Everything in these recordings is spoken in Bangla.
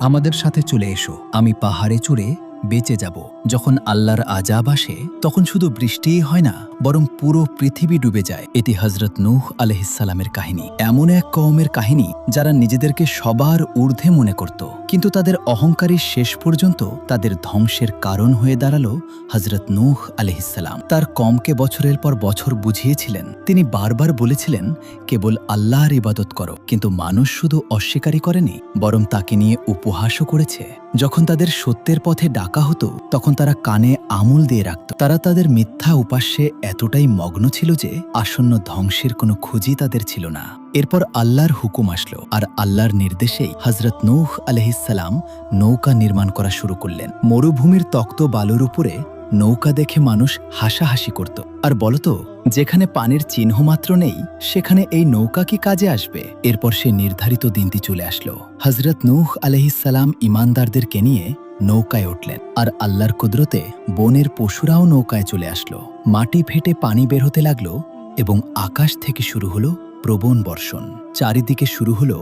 আমাদের সাথে চলে এসো, আমি পাহাড়ে চড়ে বেঁচে যাব। যখন আল্লাহর আযাব আসে তখন শুধু বৃষ্টিই হয় না, বরং পুরো পৃথিবী ডুবে যায়। এটি হযরত নূহ আলাইহিসসালামের কাহিনী। এমন এক কওমের কাহিনী যারা নিজেদেরকে সবার ঊর্ধ্বে মনে করত, কিন্তু তাদের অহংকারী শেষ পর্যন্ত তাদের ধ্বংসের কারণ হয়ে দাঁড়ালো হযরত নূহ আলাইহিসসালাম। তার কওমকে বছরের পর বছর বুঝিয়েছিলেন। তিনি বারবার বলেছিলেন, কেবল আল্লাহর ইবাদত করো, কিন্তু মানুষ শুধু অস্বীকারই করেনি, বরং তাকে নিয়ে উপহাসও করেছে। যখন তাদের সত্যের পথে ডাকা হতো তখন তারা কানে আমুল দিয়ে রাখত। তারা তাদের মিথ্যা উপাস্যে এতটাই মগ্ন ছিল যে আসন্ন ধ্বংসের কোনো খোঁজই তাদের ছিল না। এরপর আল্লাহর হুকুম আসলো, আর আল্লাহর নির্দেশেই হযরত নূহ আলাইহিসসালাম নৌকা নির্মাণ করা শুরু করলেন। মরুভূমির তক্ত বালুর উপরে নৌকা দেখে মানুষ হাসাহাসি করত, আর বলতো, যেখানে পানির চিহ্ন মাত্র নেই সেখানে এই নৌকা কি কাজে আসবে। এরপর সে নির্ধারিত দিনটি চলে আসলো। হযরত নূহ আলাইহিসসালাম ঈমানদারদেরকে নিয়ে নৌকায় উঠলেন, আর আল্লাহর কুদরতে বনের পশুরাও নৌকায় চলে আসলো। মাটি ফেটে পানি বের হতে লাগলো এবং আকাশ থেকে শুরু হলো প্রবণ বর্ষণ। চারিদিকে শুরু হলো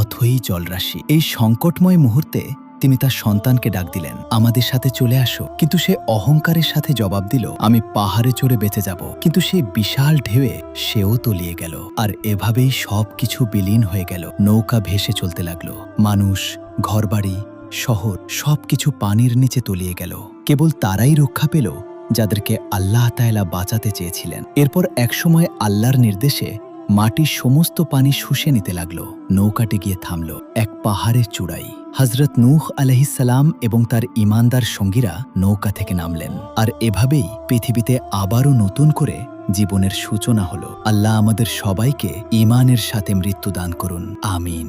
অথই জলরাশি। এই সংকটময় মুহূর্তে তিনি তার সন্তানকে ডাক দিলেন, আমাদের সাথে চলে আসো। কিন্তু সে অহংকারের সাথে জবাব দিল, আমি পাহাড়ে চড়ে বেঁচে যাব। কিন্তু সেই বিশাল ঢেউয়ে সেও তলিয়ে গেল, আর এভাবেই সবকিছু বিলীন হয়ে গেল। নৌকা ভেসে চলতে লাগলো। মানুষ, ঘরবাড়ি, শহর সবকিছু পানির নিচে তলিয়ে গেল। কেবল তারাই রক্ষা পেল যাদেরকে আল্লাহ তাআলা বাঁচাতে চেয়েছিলেন। এরপর একসময় আল্লাহর নির্দেশে মাটির সমস্ত পানি শুষে নিতে লাগলো। নৌকাটি গিয়ে থামল এক পাহাড়ের চূড়ায়। হযরত নূহ আলাইহিসসালাম এবং তার ঈমানদার সঙ্গীরা নৌকা থেকে নামলেন, আর এভাবেই পৃথিবীতে আবারও নতুন করে জীবনের সূচনা হলো। আল্লাহ আমাদের সবাইকে ঈমানের সাথে মৃত্যু দান করুন, আমিন।